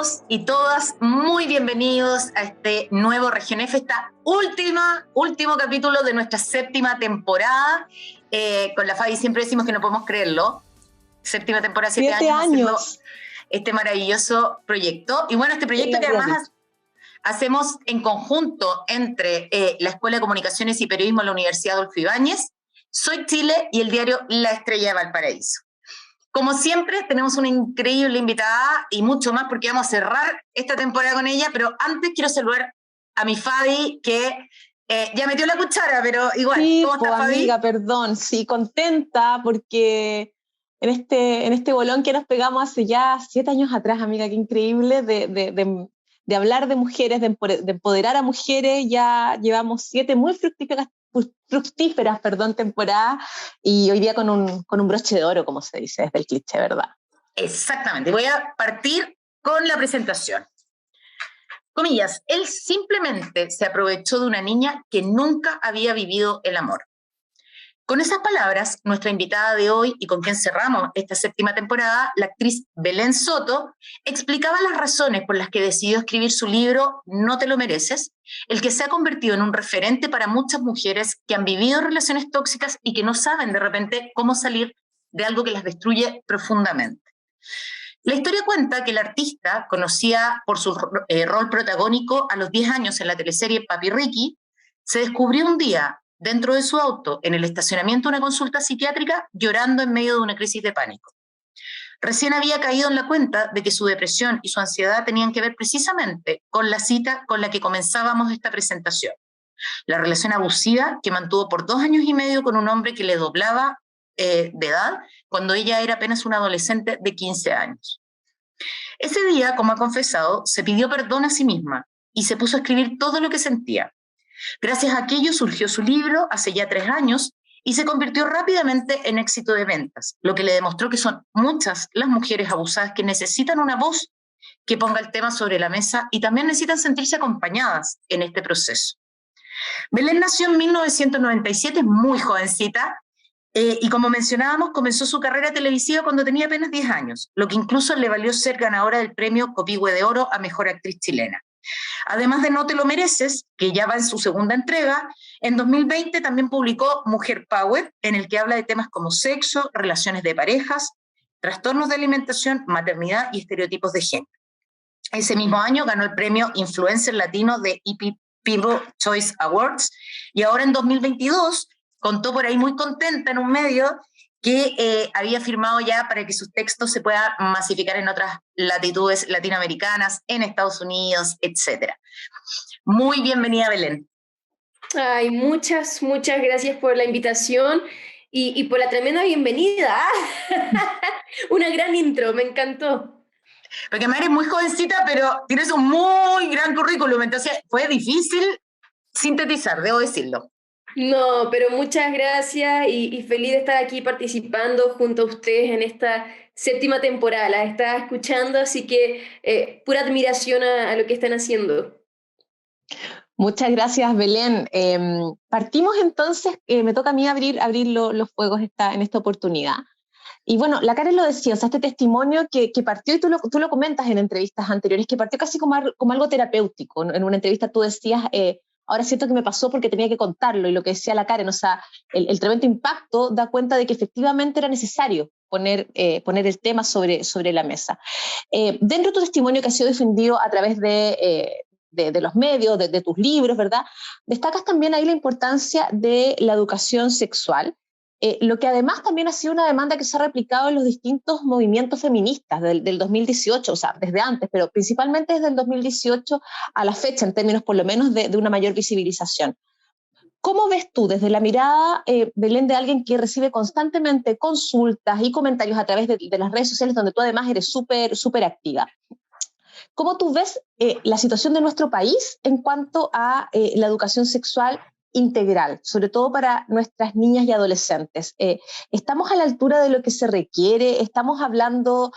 todos y todas muy bienvenidos a este nuevo Región F, esta último capítulo de nuestra 7ª temporada. Con la Fabi siempre decimos que no podemos creerlo. 7ª temporada, 7 años. Este maravilloso proyecto. Y bueno, este proyecto que además hacemos en conjunto entre la Escuela de Comunicaciones y Periodismo de la Universidad Adolfo Ibáñez, Soy Chile y el diario La Estrella de Valparaíso. Como siempre, tenemos una increíble invitada y mucho más porque vamos a cerrar esta temporada con ella, pero antes quiero saludar a mi Fabi, que ya metió la cuchara, pero igual, sí, ¿cómo estás, Fabi? Amiga, perdón, sí, contenta porque en este bolón que nos pegamos hace ya 7 años atrás, amiga, qué increíble, de hablar de mujeres, de empoderar a mujeres, ya llevamos 7 muy fructíferas temporadas, y hoy día con un broche de oro, como se dice, desde el cliché, ¿verdad? Exactamente, voy a partir con la presentación. Comillas, él simplemente se aprovechó de una niña que nunca había vivido el amor. Con esas palabras, nuestra invitada de hoy y con quien cerramos esta 7ª temporada, la actriz Belén Soto, explicaba las razones por las que decidió escribir su libro No te lo mereces, el que se ha convertido en un referente para muchas mujeres que han vivido relaciones tóxicas y que no saben de repente cómo salir de algo que las destruye profundamente. La historia cuenta que el artista, conocida por su rol protagónico a los 10 años en la teleserie Papi Ricky, se descubrió un día dentro de su auto, en el estacionamiento de una consulta psiquiátrica, llorando en medio de una crisis de pánico. Recién había caído en la cuenta de que su depresión y su ansiedad tenían que ver precisamente con la cita con la que comenzábamos esta presentación. La relación abusiva que mantuvo por 2 años y medio con un hombre que le doblaba de edad cuando ella era apenas una adolescente de 15 años. Ese día, como ha confesado, se pidió perdón a sí misma y se puso a escribir todo lo que sentía. Gracias a aquello surgió su libro hace ya 3 años y se convirtió rápidamente en éxito de ventas, lo que le demostró que son muchas las mujeres abusadas que necesitan una voz que ponga el tema sobre la mesa y también necesitan sentirse acompañadas en este proceso. Belén nació en 1997, muy jovencita, y como mencionábamos, comenzó su carrera televisiva cuando tenía apenas 10 años, lo que incluso le valió ser ganadora del premio Copihue de Oro a Mejor Actriz Chilena. Además de No te lo mereces, que ya va en su 2ª entrega, en 2020 también publicó Mujer Power, en el que habla de temas como sexo, relaciones de parejas, trastornos de alimentación, maternidad y estereotipos de género. Ese mismo año ganó el premio Influencer Latino de EP People Choice Awards y ahora en 2022 contó por ahí muy contenta en un medio que había firmado ya para que sus textos se puedan masificar en otras latitudes latinoamericanas, en Estados Unidos, etc. Muy bienvenida, Belén. Ay, muchas gracias por la invitación y por la tremenda bienvenida. Una gran intro, me encantó. Porque además eres muy jovencita, pero tienes un muy gran currículum, entonces fue difícil sintetizar, debo decirlo. No, pero muchas gracias y feliz de estar aquí participando junto a ustedes en esta 7ª temporada. La estaba escuchando, así que pura admiración a lo que están haciendo. Muchas gracias, Belén. Partimos entonces, me toca a mí abrir los fuegos en esta oportunidad. Y bueno, la Karen lo decía, o sea, este testimonio que partió, y tú lo comentas en entrevistas anteriores, que partió casi como algo terapéutico. En una entrevista tú decías, ahora siento que me pasó porque tenía que contarlo, y lo que decía la Karen, o sea, el tremendo impacto da cuenta de que efectivamente era necesario poner el tema sobre la mesa. Dentro de tu testimonio, que ha sido difundido a través de los medios, de tus libros, ¿verdad? Destacas también ahí la importancia de la educación sexual, lo que además también ha sido una demanda que se ha replicado en los distintos movimientos feministas del 2018, o sea, desde antes, pero principalmente desde el 2018 a la fecha, en términos por lo menos de una mayor visibilización. ¿Cómo ves tú, desde la mirada, Belén, de alguien que recibe constantemente consultas y comentarios a través de las redes sociales, donde tú además eres súper activa? ¿Cómo tú ves la situación de nuestro país en cuanto a la educación sexual integral, sobre todo para nuestras niñas y adolescentes? ¿Estamos a la altura de lo que se requiere? ¿Estamos hablando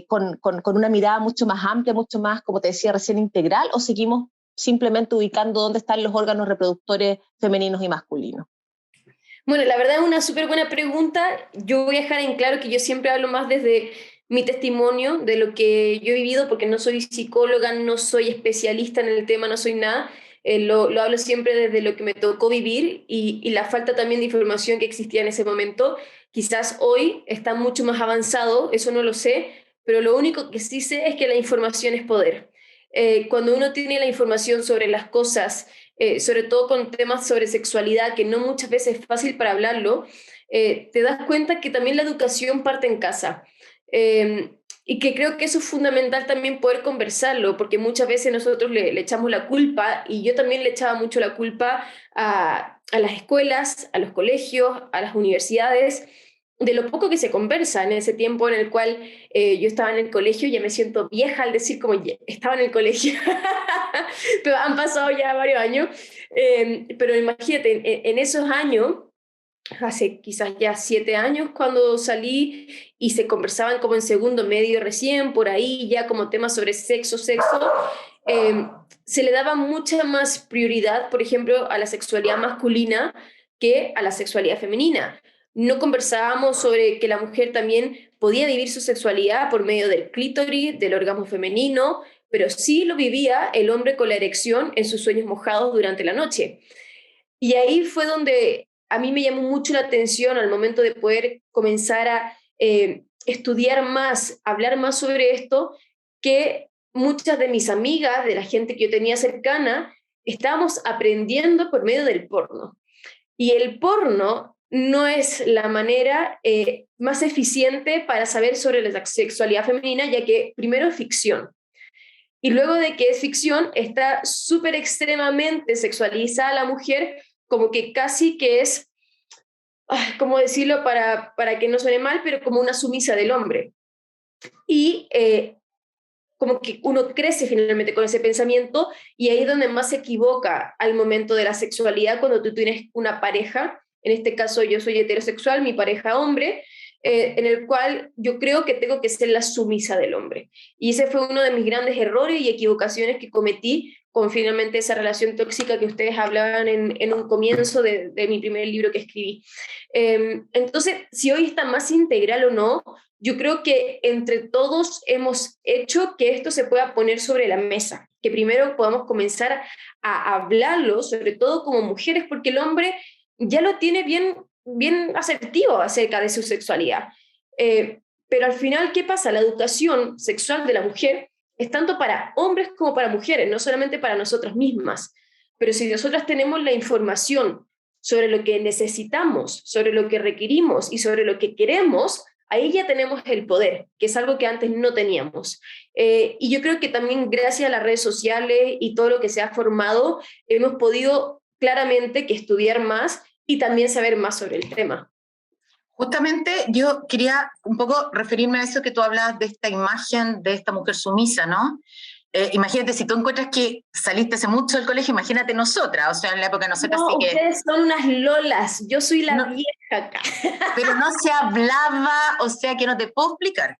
con una mirada mucho más amplia, mucho más, como te decía recién, integral? ¿O seguimos simplemente ubicando dónde están los órganos reproductores femeninos y masculinos? Bueno, la verdad es una súper buena pregunta. Yo voy a dejar en claro que yo siempre hablo más desde mi testimonio de lo que yo he vivido, porque no soy psicóloga, no soy especialista en el tema, no soy nada. Lo hablo siempre desde lo que me tocó vivir y la falta también de información que existía en ese momento. Quizás hoy está mucho más avanzado, eso no lo sé, pero lo único que sí sé es que la información es poder. Cuando uno tiene la información sobre las cosas, sobre todo con temas sobre sexualidad, que no muchas veces es fácil para hablarlo, te das cuenta que también la educación parte en casa. Y que creo que eso es fundamental también poder conversarlo, porque muchas veces nosotros le echamos la culpa, y yo también le echaba mucho la culpa a las escuelas, a los colegios, a las universidades, de lo poco que se conversa en ese tiempo en el cual yo estaba en el colegio. Ya me siento vieja al decir como estaba en el colegio, pero han pasado ya varios años. Pero imagínate, en esos años, hace quizás ya 7 años cuando salí, y se conversaban como en segundo medio recién, por ahí ya como temas sobre sexo, eh, se le daba mucha más prioridad, por ejemplo, a la sexualidad masculina que a la sexualidad femenina. No conversábamos sobre que la mujer también podía vivir su sexualidad por medio del clítoris, del orgasmo femenino, pero sí lo vivía el hombre con la erección en sus sueños mojados durante la noche. Y ahí fue donde a mí me llamó mucho la atención al momento de poder comenzar a estudiar más, hablar más sobre esto, que muchas de mis amigas, de la gente que yo tenía cercana, estábamos aprendiendo por medio del porno. Y el porno no es la manera más eficiente para saber sobre la sexualidad femenina, ya que primero es ficción. Y luego de que es ficción, está súper extremadamente sexualizada la mujer, como que casi que es, ¿cómo decirlo para que no suene mal? Pero como una sumisa del hombre. Y como que uno crece finalmente con ese pensamiento, y ahí es donde más se equivoca al momento de la sexualidad, cuando tú tienes una pareja. En este caso yo soy heterosexual, mi pareja hombre, en el cual yo creo que tengo que ser la sumisa del hombre. Y ese fue uno de mis grandes errores y equivocaciones que cometí con finalmente esa relación tóxica que ustedes hablaban en un comienzo de mi primer libro que escribí. Entonces, si hoy está más integral o no, yo creo que entre todos hemos hecho que esto se pueda poner sobre la mesa, que primero podamos comenzar a hablarlo, sobre todo como mujeres, porque el hombre ya lo tiene bien asertivo acerca de su sexualidad. Pero al final, ¿qué pasa? La educación sexual de la mujer es tanto para hombres como para mujeres, no solamente para nosotras mismas. Pero si nosotras tenemos la información sobre lo que necesitamos, sobre lo que requerimos y sobre lo que queremos, ahí ya tenemos el poder, que es algo que antes no teníamos. Y yo creo que también gracias a las redes sociales y todo lo que se ha formado, hemos podido claramente que estudiar más y también saber más sobre el tema. Justamente yo quería un poco referirme a eso que tú hablabas de esta imagen de esta mujer sumisa, ¿no? Imagínate, si tú encuentras que saliste hace mucho del colegio, imagínate nosotras, o sea, en la época de nosotras No, sí que... ustedes son unas lolas, yo soy la vieja acá. Pero no se hablaba, o sea, que no te puedo explicar.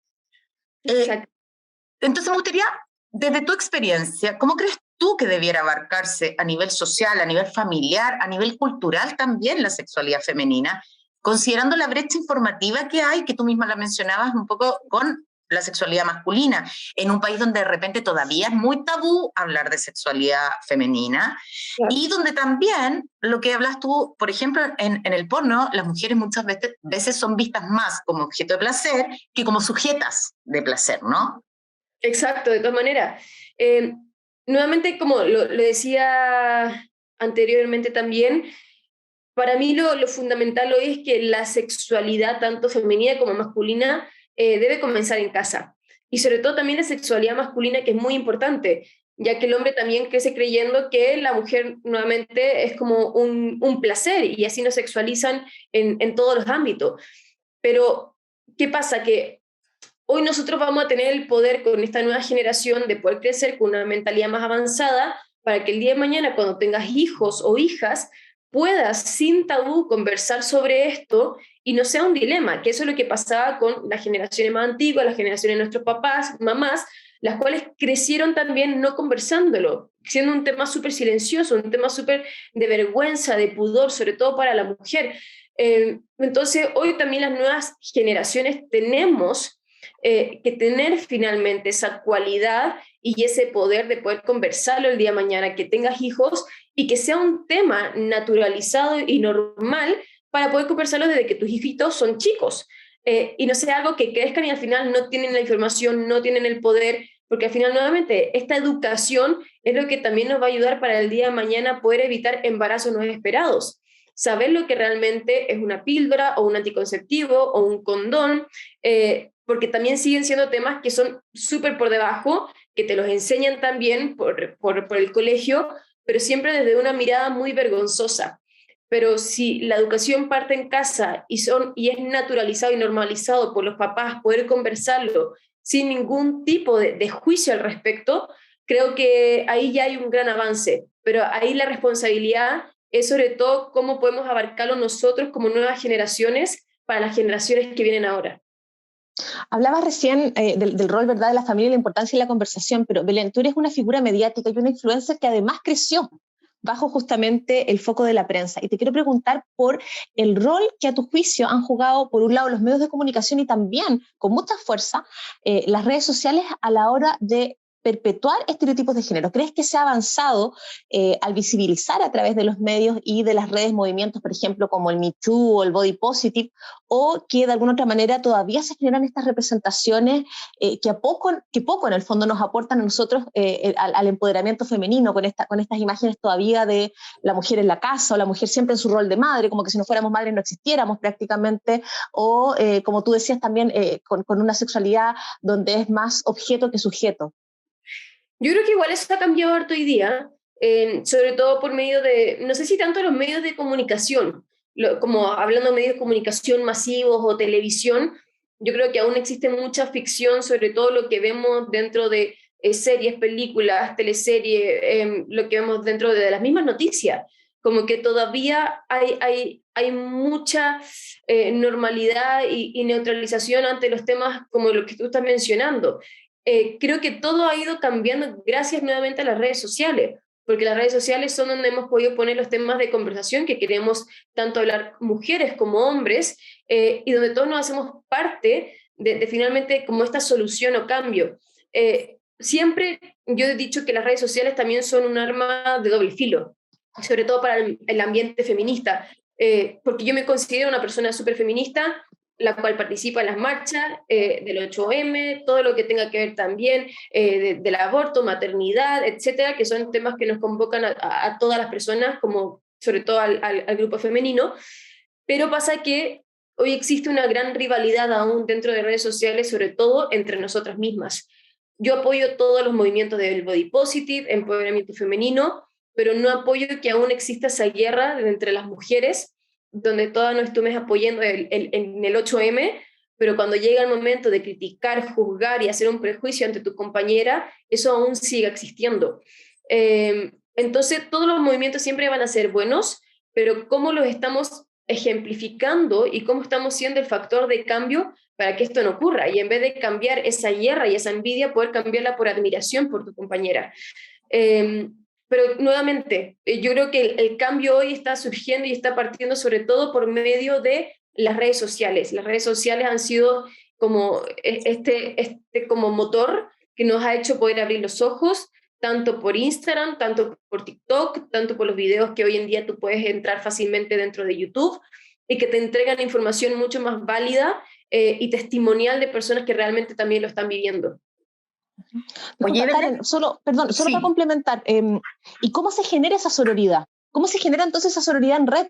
Entonces me gustaría, desde tu experiencia, ¿cómo crees tú que debiera abarcarse a nivel social, a nivel familiar, a nivel cultural también la sexualidad femenina, considerando la brecha informativa que hay, que tú misma la mencionabas un poco con la sexualidad masculina, en un país donde de repente todavía es muy tabú hablar de sexualidad femenina, claro, y donde también lo que hablas tú, por ejemplo, en el porno, las mujeres muchas veces son vistas más como objeto de placer que como sujetas de placer, ¿no? Exacto, de todas maneras. Nuevamente, como lo decía anteriormente también, para mí lo fundamental hoy es que la sexualidad, tanto femenina como masculina, debe comenzar en casa. Y sobre todo también la sexualidad masculina, que es muy importante, ya que el hombre también crece creyendo que la mujer nuevamente es como un placer, y así nos sexualizan en todos los ámbitos. Pero, ¿qué pasa? Que hoy nosotros vamos a tener el poder con esta nueva generación de poder crecer con una mentalidad más avanzada, para que el día de mañana, cuando tengas hijos o hijas, puedas sin tabú conversar sobre esto y no sea un dilema, que eso es lo que pasaba con las generaciones más antiguas, las generaciones de nuestros papás, mamás, las cuales crecieron también no conversándolo, siendo un tema súper silencioso, un tema súper de vergüenza, de pudor, sobre todo para la mujer. Entonces, hoy también las nuevas generaciones tenemos que tener finalmente esa cualidad y ese poder de poder conversarlo el día de mañana, que tengas hijos y que sea un tema naturalizado y normal para poder conversarlo desde que tus hijitos son chicos. Y no sea algo que crezcan y al final no tienen la información, no tienen el poder, porque al final nuevamente esta educación es lo que también nos va a ayudar para el día de mañana poder evitar embarazos no esperados. Saber lo que realmente es una píldora o un anticonceptivo o un condón, porque también siguen siendo temas que son súper por debajo, que te los enseñan también por el colegio, pero siempre desde una mirada muy vergonzosa. Pero si la educación parte en casa y es naturalizado y normalizado por los papás, poder conversarlo sin ningún tipo de juicio al respecto, creo que ahí ya hay un gran avance. Pero ahí la responsabilidad es sobre todo cómo podemos abarcarlo nosotros como nuevas generaciones para las generaciones que vienen ahora. Hablabas recién del rol, ¿verdad?, de la familia y la importancia de la conversación, pero Belén, tú eres una figura mediática y una influencer que además creció bajo justamente el foco de la prensa. Y te quiero preguntar por el rol que a tu juicio han jugado, por un lado, los medios de comunicación y también, con mucha fuerza, las redes sociales a la hora de perpetuar estereotipos de género. ¿Crees que se ha avanzado al visibilizar a través de los medios y de las redes movimientos, por ejemplo, como el Me Too o el Body Positive, o que de alguna otra manera todavía se generan estas representaciones que poco en el fondo nos aportan a nosotros al empoderamiento femenino con estas imágenes todavía de la mujer en la casa o la mujer siempre en su rol de madre, como que si no fuéramos madres no existiéramos prácticamente, o como tú decías también, con una sexualidad donde es más objeto que sujeto? Yo creo que igual eso ha cambiado harto hoy día, sobre todo por medio de, no sé si tanto los medios de comunicación, como hablando de medios de comunicación masivos o televisión, yo creo que aún existe mucha ficción sobre todo lo que vemos dentro de series, películas, teleseries, lo que vemos dentro de las mismas noticias, como que todavía hay mucha normalidad y neutralización ante los temas como lo que tú estás mencionando. Creo que todo ha ido cambiando gracias nuevamente a las redes sociales, porque las redes sociales son donde hemos podido poner los temas de conversación que queremos tanto hablar mujeres como hombres, y donde todos nos hacemos parte de finalmente como esta solución o cambio. Siempre yo he dicho que las redes sociales también son un arma de doble filo, sobre todo para el ambiente feminista, porque yo me considero una persona súper feminista, la cual participa en las marchas del 8M, todo lo que tenga que ver también del aborto, maternidad, etcétera, que son temas que nos convocan a todas las personas, como sobre todo al grupo femenino, pero pasa que hoy existe una gran rivalidad aún dentro de redes sociales, sobre todo entre nosotras mismas. Yo apoyo todos los movimientos del body positive, empoderamiento femenino, pero no apoyo que aún exista esa guerra entre las mujeres, donde todas nos estemos apoyando en el 8M, pero cuando llega el momento de criticar, juzgar y hacer un prejuicio ante tu compañera, eso aún sigue existiendo. Entonces, todos los movimientos siempre van a ser buenos, pero cómo los estamos ejemplificando y cómo estamos siendo el factor de cambio para que esto no ocurra, y en vez de cambiar esa guerra y esa envidia, poder cambiarla por admiración por tu compañera. Pero nuevamente, yo creo que el cambio hoy está surgiendo y está partiendo sobre todo por medio de las redes sociales. Las redes sociales han sido como como motor que nos ha hecho poder abrir los ojos, tanto por Instagram, tanto por TikTok, tanto por los videos que hoy en día tú puedes entrar fácilmente dentro de YouTube y que te entregan información mucho más válida y testimonial de personas que realmente también lo están viviendo. Oye, Karen, solo para complementar, ¿y cómo se genera esa sororidad? ¿Cómo se genera entonces esa sororidad en red?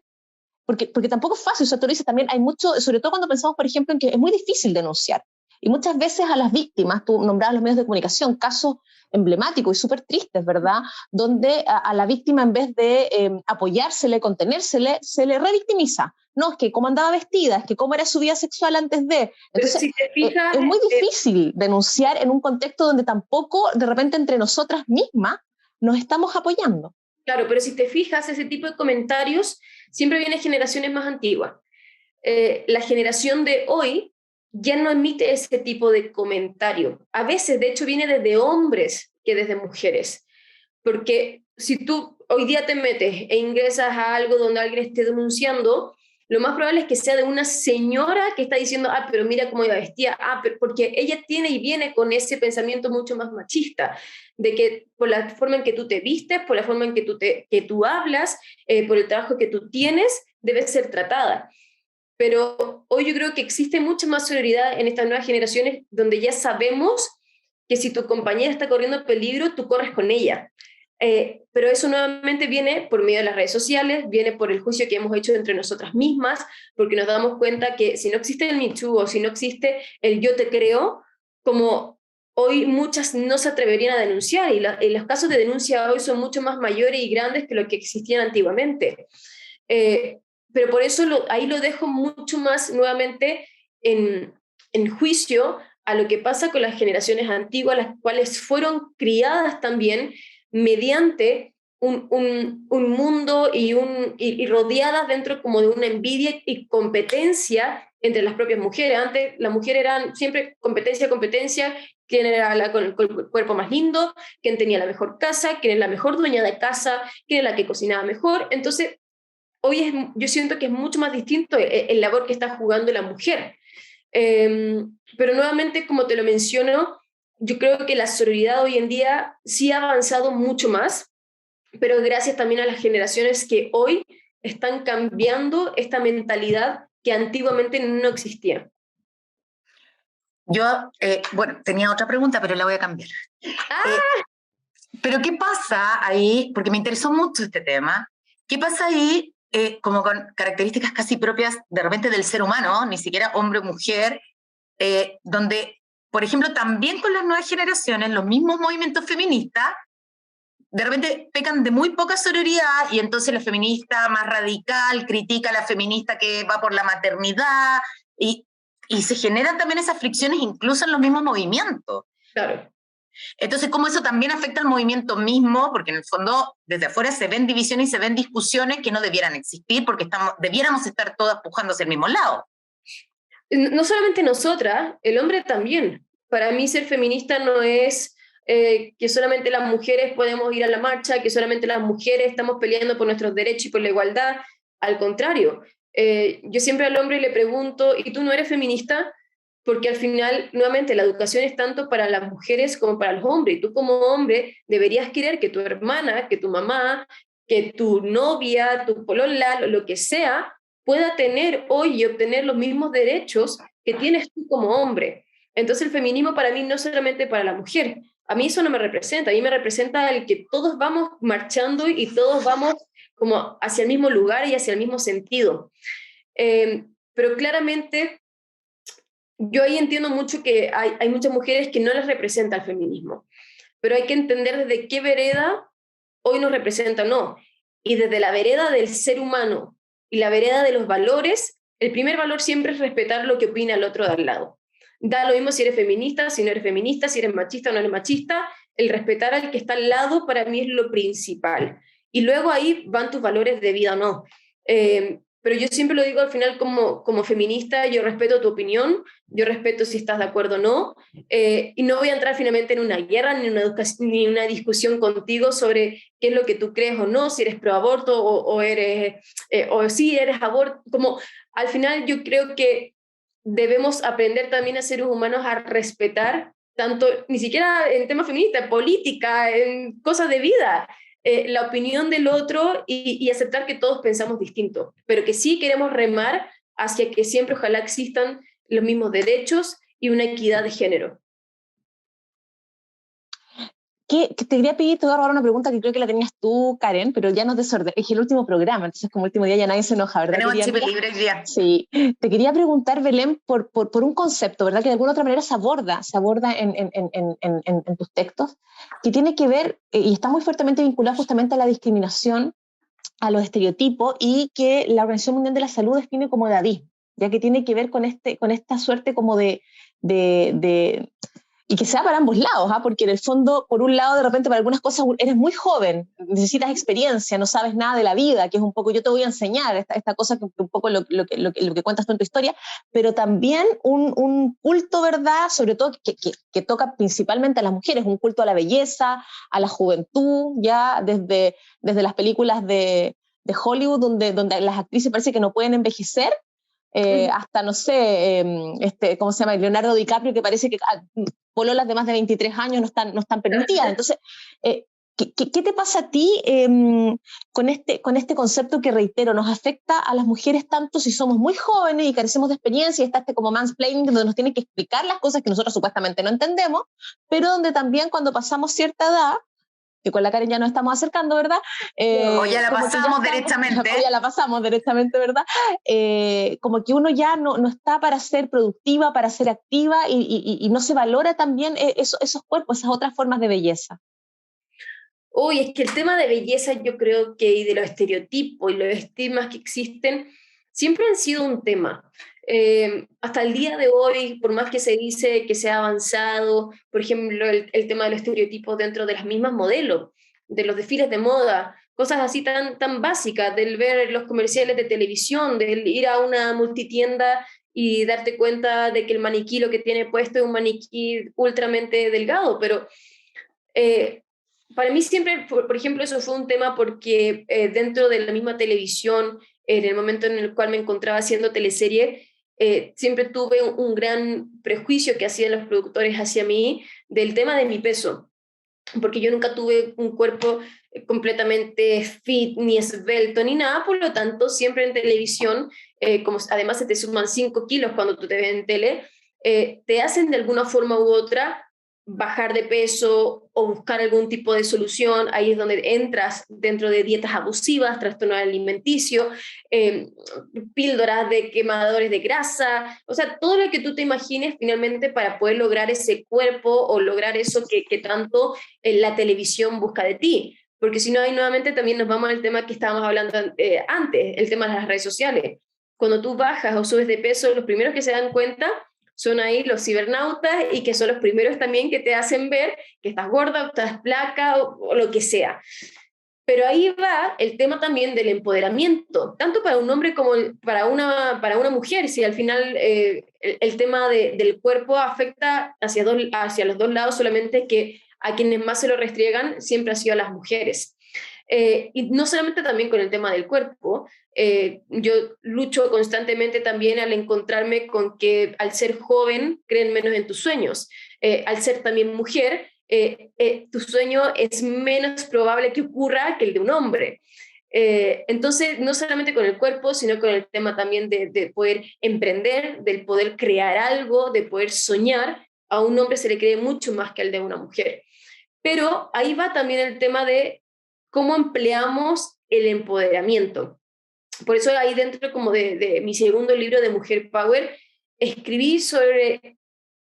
Porque tampoco es fácil, o sea, tú dices también, hay mucho, sobre todo cuando pensamos, por ejemplo, en que es muy difícil denunciar. Y muchas veces a las víctimas, tú nombrabas los medios de comunicación, casos emblemáticos y súper tristes, ¿verdad? Donde a la víctima, en vez de apoyársele, contenérsele, se le revictimiza. No, es que cómo andaba vestida, es que cómo era su vida sexual antes de. Entonces, si te fijas, es muy difícil denunciar en un contexto donde tampoco, de repente, entre nosotras mismas nos estamos apoyando. Claro, pero si te fijas, ese tipo de comentarios siempre viene de generaciones más antiguas. La generación de hoy ya no emite ese tipo de comentario. A veces, de hecho, viene desde hombres que desde mujeres. Porque si tú hoy día te metes e ingresas a algo donde alguien esté denunciando, lo más probable es que sea de una señora que está diciendo, pero mira cómo ella vestía, pero porque ella tiene y viene con ese pensamiento mucho más machista, de que por la forma en que tú te vistes, por la forma en que tú hablas, por el trabajo que tú tienes, debes ser tratada. Pero hoy yo creo que existe mucha más solidaridad en estas nuevas generaciones donde ya sabemos que si tu compañera está corriendo peligro, tú corres con ella. Pero eso nuevamente viene por medio de las redes sociales, viene por el juicio que hemos hecho entre nosotras mismas, porque nos damos cuenta que si no existe el Me Too o si no existe el yo te creo, como hoy muchas no se atreverían a denunciar, y los casos de denuncia hoy son mucho más mayores y grandes que lo que existían antiguamente. Pero por eso ahí lo dejo mucho más nuevamente en juicio a lo que pasa con las generaciones antiguas, las cuales fueron criadas también mediante un mundo y rodeadas dentro como de una envidia y competencia entre las propias mujeres. Antes las mujeres eran siempre competencia, quién era con el cuerpo más lindo, quién tenía la mejor casa, quién es la mejor dueña de casa, quién es la que cocinaba mejor. Entonces, yo siento que es mucho más distinto el labor que está jugando la mujer. Pero nuevamente, como te lo menciono, yo creo que la sororidad hoy en día sí ha avanzado mucho más, pero gracias también a las generaciones que hoy están cambiando esta mentalidad que antiguamente no existía. Yo, tenía otra pregunta, pero la voy a cambiar. Pero ¿qué pasa ahí? Porque me interesó mucho este tema. ¿Qué pasa ahí como con características casi propias de repente del ser humano, ni siquiera hombre o mujer, donde, por ejemplo, también con las nuevas generaciones, los mismos movimientos feministas, de repente pecan de muy poca sororidad y entonces la feminista más radical critica a la feminista que va por la maternidad y se generan también esas fricciones incluso en los mismos movimientos. Claro. Entonces, ¿cómo eso también afecta al movimiento mismo? Porque en el fondo, desde afuera se ven divisiones y se ven discusiones que no debieran existir porque debiéramos estar todas pujando hacia el mismo lado. No solamente nosotras, el hombre también. Para mí ser feminista no es que solamente las mujeres podemos ir a la marcha, que solamente las mujeres estamos peleando por nuestros derechos y por la igualdad. Al contrario, yo siempre al hombre le pregunto, ¿y tú no eres feminista? Porque al final, nuevamente, la educación es tanto para las mujeres como para los hombres. Y tú como hombre deberías querer que tu hermana, que tu mamá, que tu novia, tu polola, lo que sea, pueda tener hoy y obtener los mismos derechos que tienes tú como hombre. Entonces el feminismo para mí no es solamente para la mujer. A mí eso no me representa. A mí me representa el que todos vamos marchando y todos vamos como hacia el mismo lugar y hacia el mismo sentido. Pero claramente yo ahí entiendo mucho que hay muchas mujeres que no les representa el feminismo, pero hay que entender desde qué vereda hoy nos representa o no. Y desde la vereda del ser humano y la vereda de los valores, el primer valor siempre es respetar lo que opina el otro de al lado. Da lo mismo si eres feminista, si no eres feminista, si eres machista o no eres machista, el respetar al que está al lado para mí es lo principal. Y luego ahí van tus valores de vida o no. Pero yo siempre lo digo al final como feminista, yo respeto tu opinión, yo respeto si estás de acuerdo o no, y no voy a entrar finalmente en una guerra ni una discusión contigo sobre qué es lo que tú crees o no, si eres pro aborto o si eres aborto. Como al final yo creo que debemos aprender también a seres humanos a respetar tanto, ni siquiera en temas feministas, política, en cosas de vida, la opinión del otro y aceptar que todos pensamos distinto, pero que sí queremos remar hacia que siempre ojalá existan los mismos derechos y una equidad de género. Te quería pedir, te voy a robar una pregunta que creo que la tenías tú, Karen, pero ya nos desordené. Es el último programa, entonces como último día ya nadie se enoja, ¿verdad? Tenemos chip libre el día. Sí. Te quería preguntar, Belén, por un concepto, ¿verdad? Que de alguna otra manera se aborda en tus textos, que tiene que ver, y está muy fuertemente vinculado justamente a la discriminación, a los estereotipos, y que la Organización Mundial de la Salud define como edadismo, ya que tiene que ver con esta suerte como y que sea para ambos lados, ¿eh? Porque en el fondo, por un lado, de repente para algunas cosas eres muy joven, necesitas experiencia, no sabes nada de la vida, que es un poco, yo te voy a enseñar esta cosa que un poco lo que cuentas tú en tu historia, pero también un culto, ¿verdad? Sobre todo que toca principalmente a las mujeres, un culto a la belleza, a la juventud, ya desde las películas de de Hollywood, donde las actrices parece que no pueden envejecer, hasta, no sé, ¿cómo se llama? Leonardo DiCaprio, que parece que pololas de más de 23 años no están permitidas. Entonces, ¿qué te pasa a ti con este concepto que, reitero, nos afecta a las mujeres tanto si somos muy jóvenes y carecemos de experiencia, y está como mansplaining, donde nos tienen que explicar las cosas que nosotros supuestamente no entendemos, pero donde también cuando pasamos cierta edad, que con la Karen ya nos estamos acercando, ¿verdad? O ya la pasamos directamente. O ya la pasamos directamente, ¿verdad? Como que uno ya no está para ser productiva, para ser activa, y no se valora también esos cuerpos, esas otras formas de belleza. Uy, es que el tema de belleza, yo creo que, y de los estereotipos y los estigmas que existen, siempre han sido un tema. Hasta el día de hoy, por más que se dice que se ha avanzado, por ejemplo, el tema de los estereotipos dentro de las mismas modelos, de los desfiles de moda, cosas así tan básicas, del ver los comerciales de televisión, del ir a una multitienda y darte cuenta de que el maniquí lo que tiene puesto es un maniquí ultramente delgado, pero para mí siempre, por ejemplo, eso fue un tema porque dentro de la misma televisión, en el momento en el cual me encontraba haciendo teleserie, siempre tuve un gran prejuicio que hacían los productores hacia mí del tema de mi peso, porque yo nunca tuve un cuerpo completamente fit, ni esbelto, ni nada, por lo tanto, siempre en televisión, como además se te suman 5 kilos cuando tú te ves en tele, te hacen de alguna forma u otra bajar de peso o buscar algún tipo de solución. Ahí es donde entras dentro de dietas abusivas, trastorno alimenticio, píldoras de quemadores de grasa, o sea, todo lo que tú te imagines finalmente para poder lograr ese cuerpo o lograr eso que tanto la televisión busca de ti. Porque si no, ahí nuevamente también nos vamos al tema que estábamos hablando antes, el tema de las redes sociales. Cuando tú bajas o subes de peso, los primeros que se dan cuenta son ahí los cibernautas, y que son los primeros también que te hacen ver que estás gorda, o estás flaca o lo que sea. Pero ahí va el tema también del empoderamiento, tanto para un hombre como para una mujer, si al final el tema del cuerpo afecta hacia los dos lados, solamente que a quienes más se lo restriegan siempre ha sido a las mujeres. Y no solamente también con el tema del cuerpo, yo lucho constantemente también al encontrarme con que al ser joven creen menos en tus sueños, al ser también mujer, tu sueño es menos probable que ocurra que el de un hombre. Entonces, no solamente con el cuerpo, sino con el tema también de poder emprender, del poder crear algo, de poder soñar, a un hombre se le cree mucho más que al de una mujer. Pero ahí va también el tema de cómo empleamos el empoderamiento. Por eso ahí dentro como de mi segundo libro de Mujer Power, escribí sobre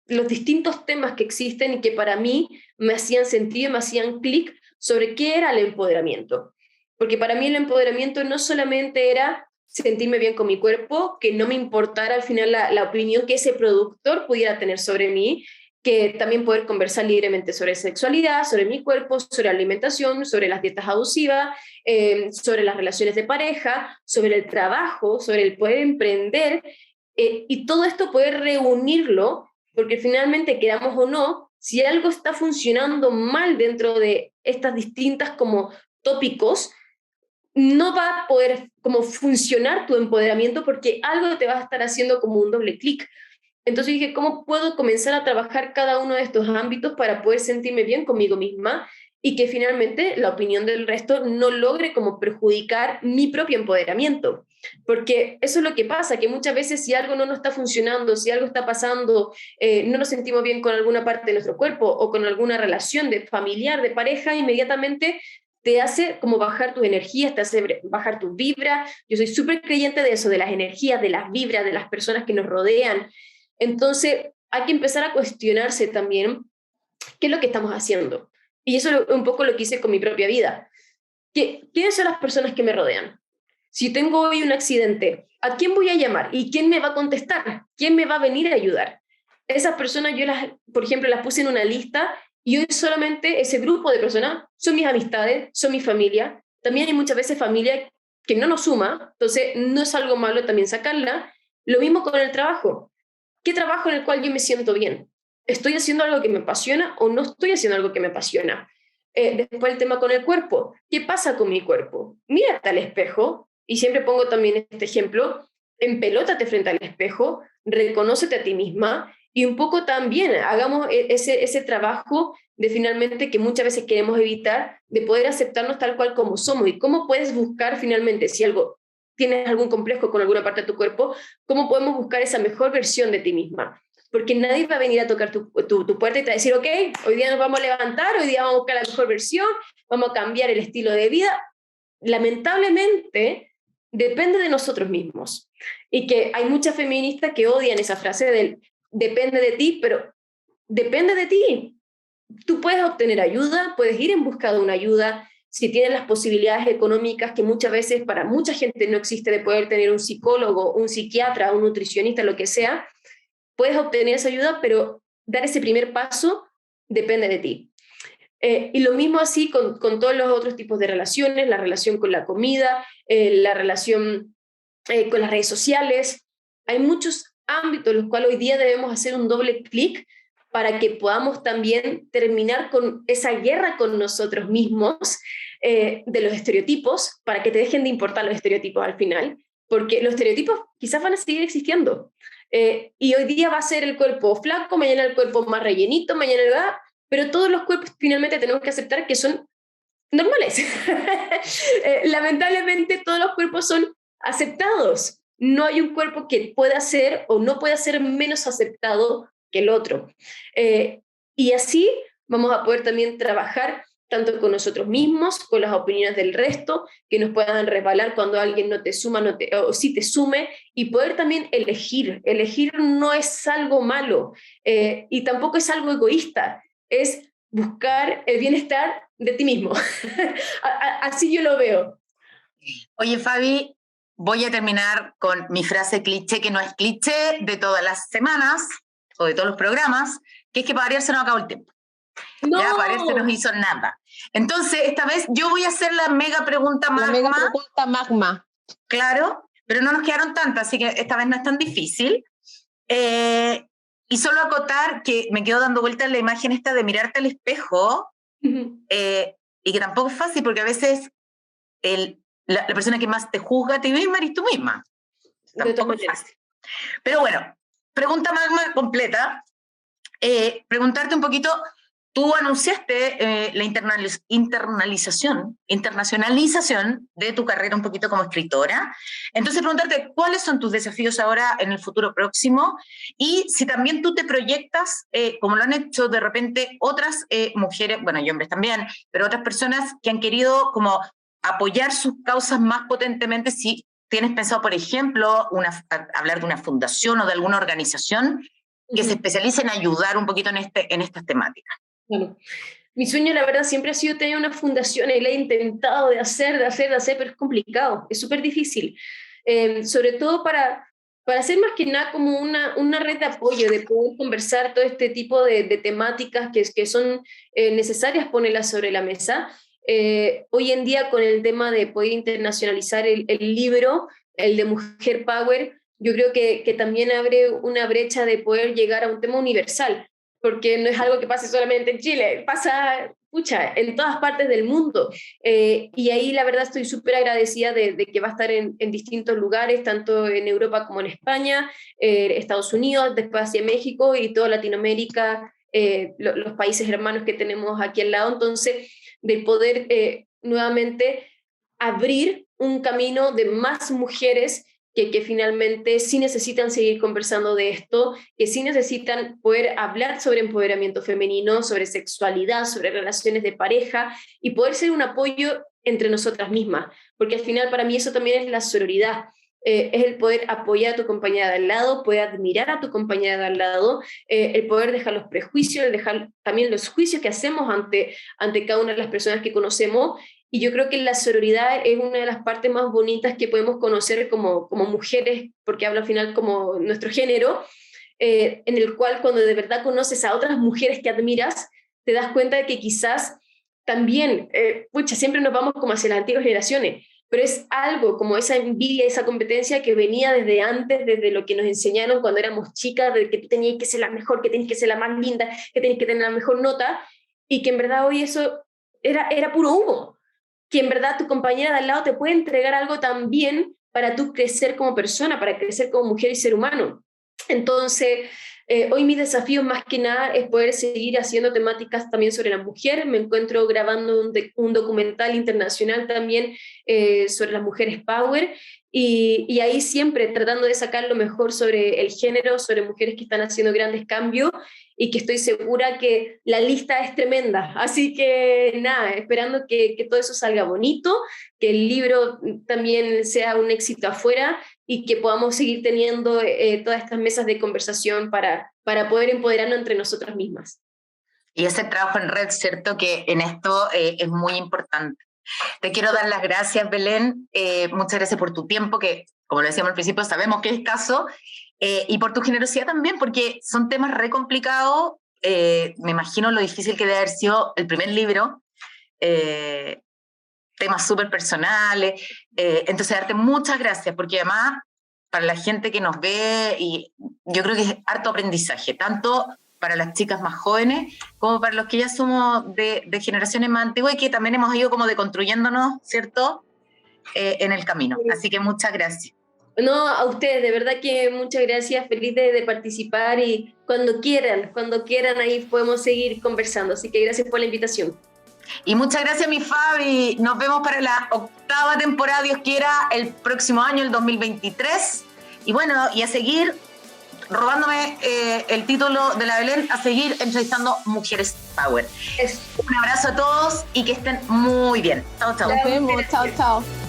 los distintos temas que existen y que para mí me hacían sentido, me hacían clic sobre qué era el empoderamiento. Porque para mí el empoderamiento no solamente era sentirme bien con mi cuerpo, que no me importara al final la opinión que ese productor pudiera tener sobre mí, que también poder conversar libremente sobre sexualidad, sobre mi cuerpo, sobre alimentación, sobre las dietas abusivas, sobre las relaciones de pareja, sobre el trabajo, sobre el poder emprender, y todo esto poder reunirlo, porque finalmente, queramos o no, si algo está funcionando mal dentro de estas distintas como tópicos, no va a poder como funcionar tu empoderamiento, porque algo te va a estar haciendo como un doble clic. Entonces dije, ¿cómo puedo comenzar a trabajar cada uno de estos ámbitos para poder sentirme bien conmigo misma y que finalmente la opinión del resto no logre como perjudicar mi propio empoderamiento? Porque eso es lo que pasa, que muchas veces si algo no nos está funcionando, si algo está pasando, no nos sentimos bien con alguna parte de nuestro cuerpo o con alguna relación de familiar, de pareja, inmediatamente te hace como bajar tus energías, te hace bajar tus vibras. Yo soy súper creyente de eso, de las energías, de las vibras, de las personas que nos rodean. Entonces, hay que empezar a cuestionarse también qué es lo que estamos haciendo. Y eso es un poco lo que hice con mi propia vida. ¿Quiénes son las personas que me rodean? Si tengo hoy un accidente, ¿a quién voy a llamar? ¿Y quién me va a contestar? ¿Quién me va a venir a ayudar? Esas personas yo, por ejemplo, las puse en una lista, y hoy solamente ese grupo de personas son mis amistades, son mi familia. También hay muchas veces familia que no nos suma, entonces no es algo malo también sacarla. Lo mismo con el trabajo. ¿Qué trabajo en el cual yo me siento bien? ¿Estoy haciendo algo que me apasiona o no estoy haciendo algo que me apasiona? Después el tema con el cuerpo. ¿Qué pasa con mi cuerpo? Mírate al espejo, y siempre pongo también este ejemplo, empelótate frente al espejo, reconócete a ti misma, y un poco también hagamos ese trabajo de finalmente que muchas veces queremos evitar, de poder aceptarnos tal cual como somos, y cómo puedes buscar finalmente, si tienes algún complejo con alguna parte de tu cuerpo, cómo podemos buscar esa mejor versión de ti misma. Porque nadie va a venir a tocar tu puerta y te va a decir, ok, hoy día nos vamos a levantar, hoy día vamos a buscar la mejor versión, vamos a cambiar el estilo de vida. Lamentablemente, depende de nosotros mismos. Y que hay muchas feministas que odian esa frase del depende de ti, pero depende de ti. Tú puedes obtener ayuda, puedes ir en busca de una ayuda, si tienes las posibilidades económicas que muchas veces para mucha gente no existe, de poder tener un psicólogo, un psiquiatra, un nutricionista, lo que sea, puedes obtener esa ayuda, pero dar ese primer paso depende de ti. Y lo mismo así con todos los otros tipos de relaciones, la relación con la comida, la relación con las redes sociales. Hay muchos ámbitos en los cuales hoy día debemos hacer un doble clic para que podamos también terminar con esa guerra con nosotros mismos de los estereotipos, para que te dejen de importar los estereotipos al final, porque los estereotipos quizás van a seguir existiendo. Y hoy día va a ser el cuerpo flaco, mañana el cuerpo más rellenito, mañana pero todos los cuerpos finalmente tenemos que aceptar que son normales. Lamentablemente todos los cuerpos son aceptados. No hay un cuerpo que pueda ser o no pueda ser menos aceptado que el otro. Y así vamos a poder también trabajar tanto con nosotros mismos, con las opiniones del resto, que nos puedan resbalar cuando alguien no te suma o sí te sume, y poder también elegir. Elegir no es algo malo y tampoco es algo egoísta, es buscar el bienestar de ti mismo. Así yo lo veo. Oye, Fabi, voy a terminar con mi frase cliché, que no es cliché de todas las semanas o de todos los programas, que es que para variar se nos acabó el tiempo. No. Ya para variar se nos hizo nada. Entonces, esta vez yo voy a hacer la mega pregunta magma. La mega pregunta magma. Claro, pero no nos quedaron tantas, así que esta vez no es tan difícil. Y solo acotar que me quedo dando vueltas la imagen esta de mirarte al espejo, y que tampoco es fácil, porque a veces la persona que más te juzga a ti misma eres tú misma. Tampoco es fácil. Pero bueno, pregunta magma completa. Preguntarte un poquito, tú anunciaste la internacionalización de tu carrera un poquito como escritora. Entonces preguntarte cuáles son tus desafíos ahora en el futuro próximo, y si también tú te proyectas, como lo han hecho de repente otras mujeres, bueno, y hombres también, pero otras personas que han querido como apoyar sus causas más potentemente, si tienes pensado, por ejemplo, hablar de una fundación o de alguna organización que se especialice en ayudar un poquito en estas temáticas. Bueno, mi sueño, la verdad, siempre ha sido tener una fundación, y la he intentado de hacer, pero es complicado, es súper difícil. Sobre todo para hacer más que nada como una red de apoyo, de poder conversar todo este tipo de temáticas que son necesarias ponerlas sobre la mesa. Hoy en día, con el tema de poder internacionalizar el libro, el de Mujer Power, yo creo que también abre una brecha de poder llegar a un tema universal, porque no es algo que pase solamente en Chile, pasa, en todas partes del mundo. Y ahí la verdad estoy súper agradecida de que va a estar en distintos lugares, tanto en Europa como en España, Estados Unidos, después hacia México y toda Latinoamérica, los países hermanos que tenemos aquí al lado. Entonces, de poder nuevamente abrir un camino de más mujeres que finalmente sí necesitan seguir conversando de esto, que sí necesitan poder hablar sobre empoderamiento femenino, sobre sexualidad, sobre relaciones de pareja, y poder ser un apoyo entre nosotras mismas, porque al final para mí eso también es la sororidad. Es el poder apoyar a tu compañera de al lado, poder admirar a tu compañera de al lado, el poder dejar los prejuicios, el dejar también los juicios que hacemos ante cada una de las personas que conocemos. Y yo creo que la sororidad es una de las partes más bonitas que podemos conocer como mujeres, porque habla al final como nuestro género, en el cual cuando de verdad conoces a otras mujeres que admiras, te das cuenta de que quizás también, siempre nos vamos como hacia las antiguas generaciones, pero es algo como esa envidia, esa competencia que venía desde antes, desde lo que nos enseñaron cuando éramos chicas, de que tú tenías que ser la mejor, que tenías que ser la más linda, que tenías que tener la mejor nota, y que en verdad hoy eso era puro humo, que en verdad tu compañera de al lado te puede entregar algo también para tú crecer como persona, para crecer como mujer y ser humano. Entonces, hoy mi desafío más que nada es poder seguir haciendo temáticas también sobre la mujer. Me encuentro grabando un documental internacional también sobre las mujeres power y ahí siempre tratando de sacar lo mejor sobre el género, sobre mujeres que están haciendo grandes cambios y que estoy segura que la lista es tremenda. Así que nada, esperando que todo eso salga bonito, que el libro también sea un éxito afuera y que podamos seguir teniendo todas estas mesas de conversación para poder empoderarnos entre nosotras mismas. Y ese trabajo en red, ¿cierto? Que en esto es muy importante. Te quiero dar las gracias, Belén. Muchas gracias por tu tiempo, que, como lo decíamos al principio, sabemos que es escaso, y por tu generosidad también, porque son temas re complicados. Me imagino lo difícil que debe haber sido el primer libro, temas súper personales. Entonces, darte muchas gracias, porque además, para la gente que nos ve, y yo creo que es harto aprendizaje, tanto para las chicas más jóvenes, como para los que ya somos de generaciones más antiguas y que también hemos ido como deconstruyéndonos, ¿cierto?, en el camino. Así que muchas gracias. No, a ustedes, de verdad que muchas gracias, feliz de participar y cuando quieran, ahí podemos seguir conversando. Así que gracias por la invitación. Y muchas gracias, mi Fabi. Nos vemos para la 8ª temporada, Dios quiera, el próximo año, el 2023. Y bueno, y a seguir robándome el título de la Belén, a seguir entrevistando Mujeres Power. Un abrazo a todos y que estén muy bien. Chao, chao. Nos vemos, chao, chao.